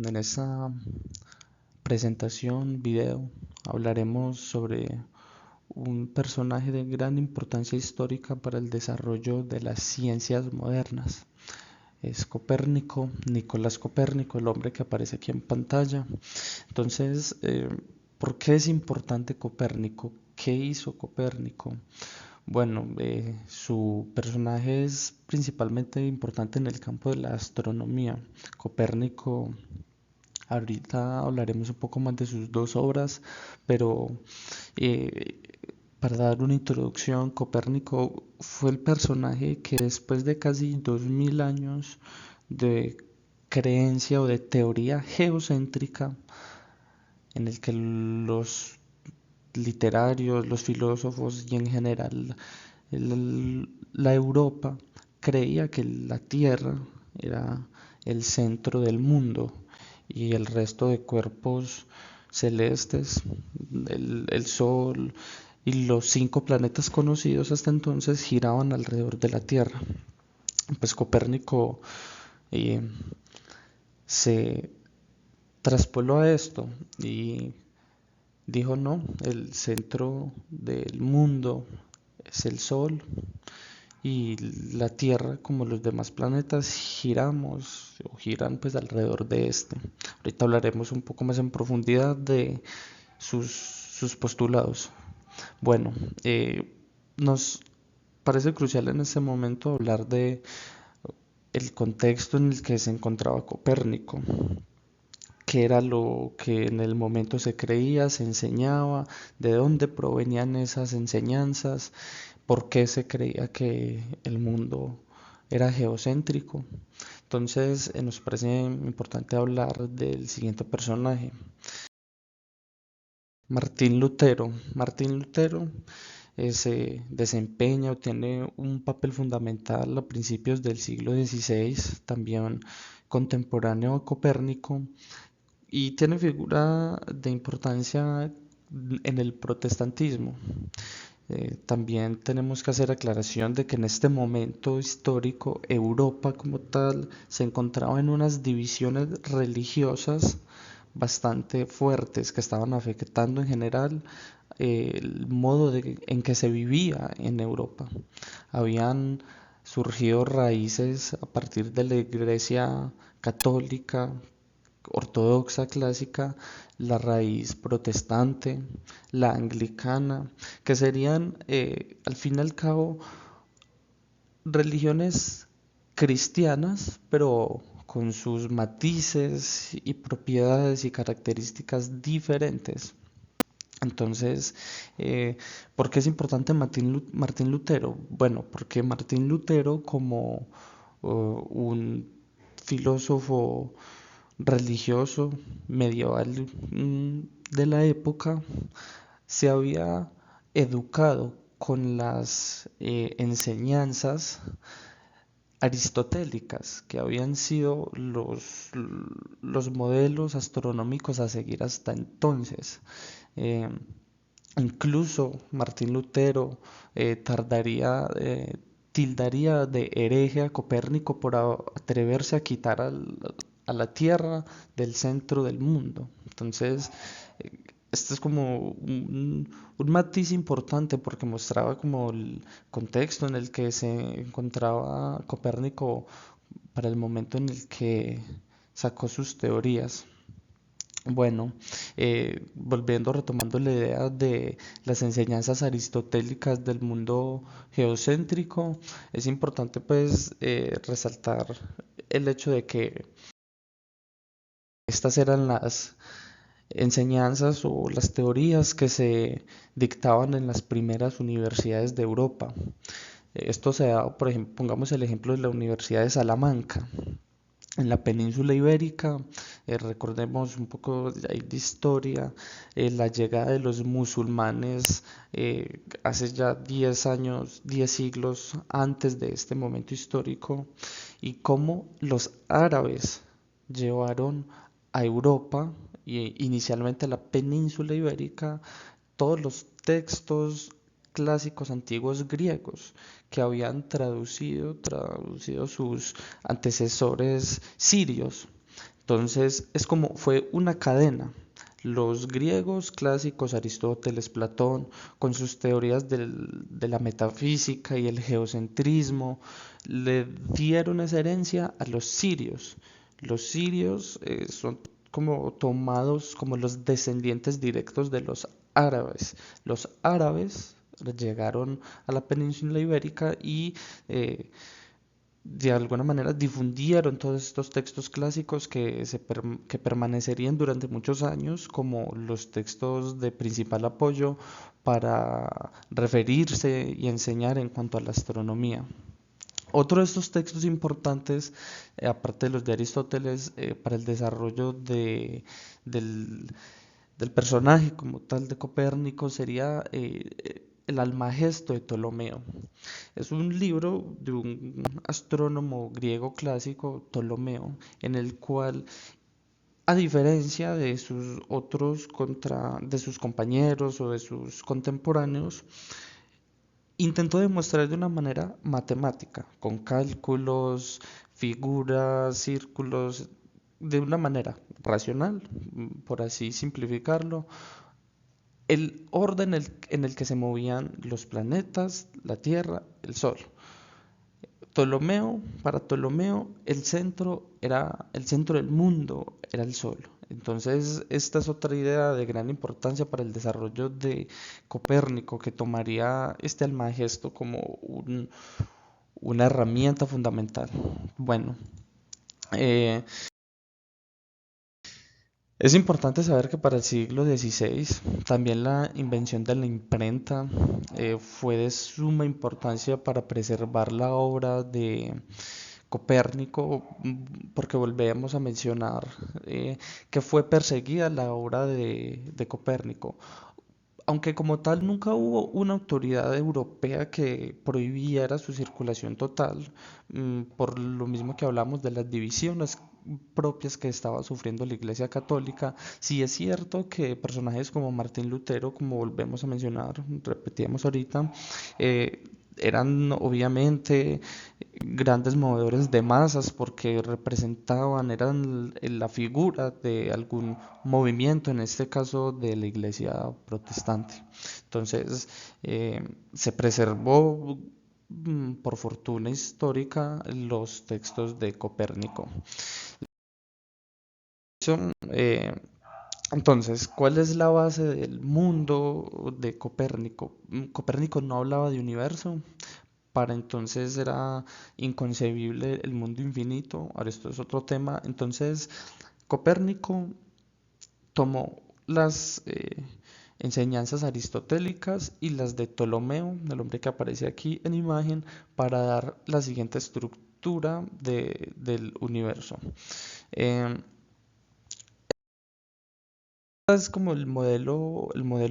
En esta presentación, video, hablaremos sobre un personaje de gran importancia histórica para el desarrollo de las ciencias modernas. Es Copérnico, Nicolás Copérnico, el hombre que aparece aquí en pantalla. Entonces, ¿por qué es importante Copérnico? ¿Qué hizo Copérnico? Bueno, su personaje es principalmente importante en el campo de la astronomía. Copérnico, ahorita hablaremos un poco más de sus dos obras, pero eh, para dar una introducción, Copérnico fue el personaje que después de casi 2000 años de creencia o de teoría geocéntrica, en el que los literarios, los filósofos y en general la Europa creía que la Tierra era el centro del mundo y el resto de cuerpos celestes, el Sol y los 5 planetas conocidos hasta entonces giraban alrededor de la Tierra. Pues Copérnico eh, se traspoló a esto y dijo no, el centro del mundo es el Sol y la Tierra, como los demás planetas, giramos o giran pues alrededor de este. Ahorita hablaremos un poco más en profundidad de sus postulados. Bueno, nos parece crucial en este momento hablar de el contexto en el que se encontraba Copérnico, qué era lo que en el momento se creía, se enseñaba, de dónde provenían esas enseñanzas, por qué se creía que el mundo era geocéntrico. Entonces nos parece importante hablar del siguiente personaje, Martín Lutero. Martín Lutero se desempeña o tiene un papel fundamental a principios del siglo XVI, también contemporáneo a Copérnico, y tiene figura de importancia en el protestantismo. También tenemos que hacer aclaración de que en este momento histórico Europa como tal se encontraba en unas divisiones religiosas bastante fuertes que estaban afectando en general el modo en que se vivía en Europa. Habían surgido raíces a partir de la Iglesia católica ortodoxa clásica, la raíz protestante, la anglicana, que serían al fin y al cabo religiones cristianas, pero con sus matices y propiedades y características diferentes. Entonces, ¿por qué es importante Martín Lutero? Bueno, porque Martín Lutero como un filósofo religioso medieval de la época se había educado con las enseñanzas aristotélicas, que habían sido los modelos astronómicos a seguir hasta entonces. Eh, Incluso Martín Lutero tildaría de hereje a Copérnico por atreverse a quitar a la Tierra del centro del mundo. Entonces, este es como un matiz importante porque mostraba como el contexto en el que se encontraba Copérnico para el momento en el que sacó sus teorías. Bueno, volviendo, retomando la idea de las enseñanzas aristotélicas del mundo geocéntrico, es importante pues resaltar el hecho de que estas eran las enseñanzas o las teorías que se dictaban en las primeras universidades de Europa. Esto se da, por ejemplo, pongamos el ejemplo de la Universidad de Salamanca. En la península ibérica, recordemos un poco de historia, la llegada de los musulmanes hace ya 10 años, 10 siglos antes de este momento histórico, y cómo los árabes llevaron a Europa y inicialmente a la península ibérica todos los textos clásicos antiguos griegos que habían traducido sus antecesores sirios. Entonces fue una cadena. Los griegos clásicos, Aristóteles, Platón, con sus teorías de la metafísica y el geocentrismo, le dieron esa herencia a los sirios. Los sirios son como tomados como los descendientes directos de los árabes. Los árabes llegaron a la península ibérica y de alguna manera difundieron todos estos textos clásicos que permanecerían durante muchos años como los textos de principal apoyo para referirse y enseñar en cuanto a la astronomía. Otro de estos textos importantes, aparte de los de Aristóteles, para el desarrollo del, del personaje como tal de Copérnico sería el Almagesto de Ptolomeo. Es un libro de un astrónomo griego clásico, Ptolomeo, en el cual, a diferencia de de sus compañeros o de sus contemporáneos, intentó demostrar de una manera matemática, con cálculos, figuras, círculos, de una manera racional, por así simplificarlo, el orden en el que se movían los planetas, la Tierra, el Sol. Para Ptolomeo, el centro del mundo era el Sol. Entonces, esta es otra idea de gran importancia para el desarrollo de Copérnico, que tomaría este Almagesto como una herramienta fundamental. Bueno, eh, es importante saber que para el siglo XVI también la invención de la imprenta fue de suma importancia para preservar la obra de Copérnico, porque volvemos a mencionar que fue perseguida la obra de Copérnico. Aunque como tal nunca hubo una autoridad europea que prohibiera su circulación total, por lo mismo que hablamos de las divisiones propias que estaba sufriendo la Iglesia Católica, sí es cierto que personajes como Martín Lutero, como volvemos a mencionar, repetíamos ahorita, eran obviamente grandes movedores de masas porque eran la figura de algún movimiento, en este caso de la iglesia protestante. Entonces, se preservó por fortuna histórica los textos de Copérnico. Eso, entonces, ¿cuál es la base del mundo de Copérnico? Copérnico no hablaba de universo, para entonces era inconcebible el mundo infinito. Ahora esto es otro tema. Entonces, Copérnico tomó las enseñanzas aristotélicas y las de Ptolomeo, el hombre que aparece aquí en imagen, para dar la siguiente estructura del universo. Eh, es como el modelo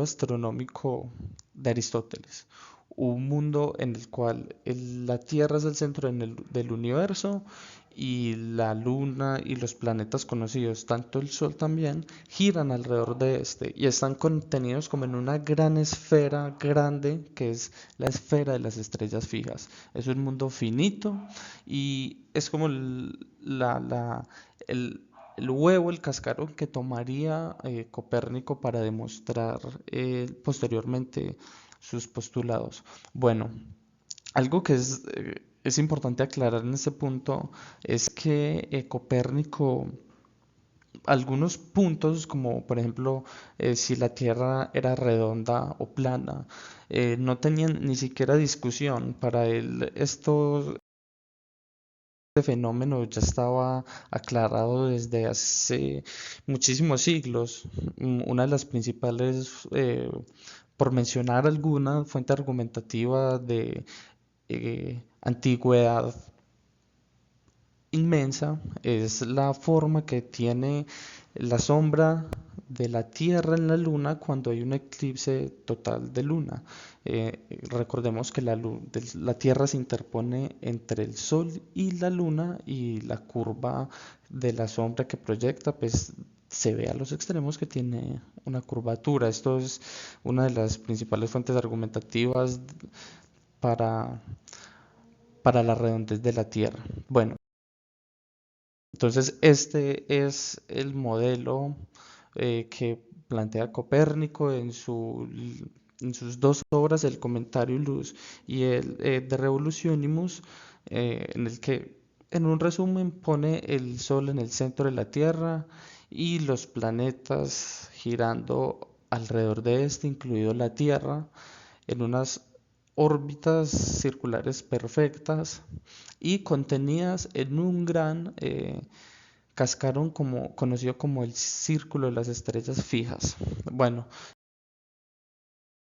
astronómico de Aristóteles. Un mundo en el cual la Tierra es el centro del universo y la Luna y los planetas conocidos, tanto el Sol también, giran alrededor de este y están contenidos como en una gran esfera grande que es la esfera de las estrellas fijas. Es un mundo finito y es como el, el huevo, el cascarón que tomaría Copérnico para demostrar posteriormente sus postulados. Bueno, algo que es importante aclarar en este punto es que Copérnico, algunos puntos, como por ejemplo si la Tierra era redonda o plana, no tenían ni siquiera discusión. Para él, este fenómeno ya estaba aclarado desde hace muchísimos siglos. Una de las principales, por mencionar alguna fuente argumentativa de antigüedad inmensa, es la forma que tiene la sombra de la Tierra en la Luna cuando hay un eclipse total de Luna. Recordemos que la Tierra se interpone entre el Sol y la Luna y la curva de la sombra que proyecta, pues se ve a los extremos que tiene una curvatura. Esto es una de las principales fuentes argumentativas para, para la redondez de la Tierra. Bueno. Entonces, este es el modelo que plantea Copérnico en sus dos obras, el Comentario Luz y el De Revolutionibus, en el que, en un resumen, pone el Sol en el centro de la Tierra y los planetas girando alrededor de este, incluido la Tierra, en unas órbitas circulares perfectas y contenidas en un gran cascarón conocido como el Círculo de las Estrellas Fijas. Bueno,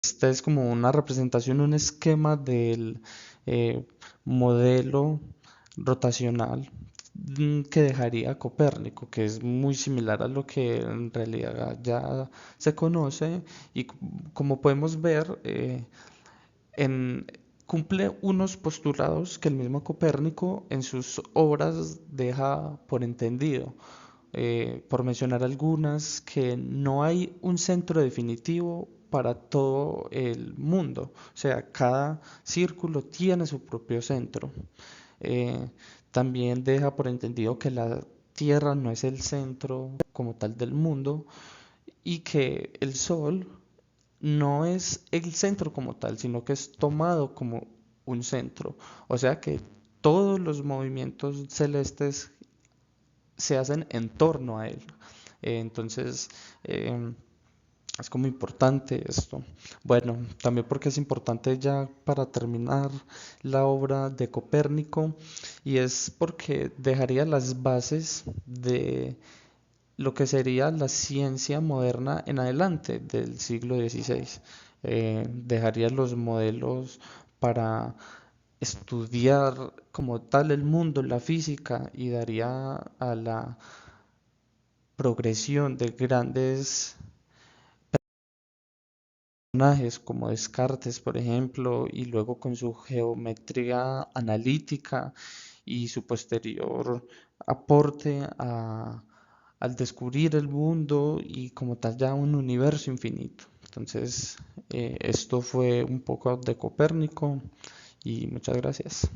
esta es como una representación, un esquema del eh, modelo rotacional que dejaría Copérnico, que es muy similar a lo que en realidad ya se conoce y como podemos ver, en, cumple unos postulados que el mismo Copérnico en sus obras deja por entendido. Por mencionar algunas, que no hay un centro definitivo para todo el mundo. O sea, cada círculo tiene su propio centro. Eh, También deja por entendido que la Tierra no es el centro como tal del mundo y que el Sol no es el centro como tal, sino que es tomado como un centro. O sea que todos los movimientos celestes se hacen en torno a él. Entonces, eh, es como importante esto. Bueno, también porque es importante ya para terminar la obra de Copérnico y es porque dejaría las bases de lo que sería la ciencia moderna en adelante del siglo XVI. Dejaría los modelos para estudiar como tal el mundo, la física, y daría a la progresión de grandes personajes como Descartes, por ejemplo, y luego con su geometría analítica y su posterior aporte al descubrir el mundo y como tal ya un universo infinito. Entonces, esto fue un poco de Copérnico y muchas gracias.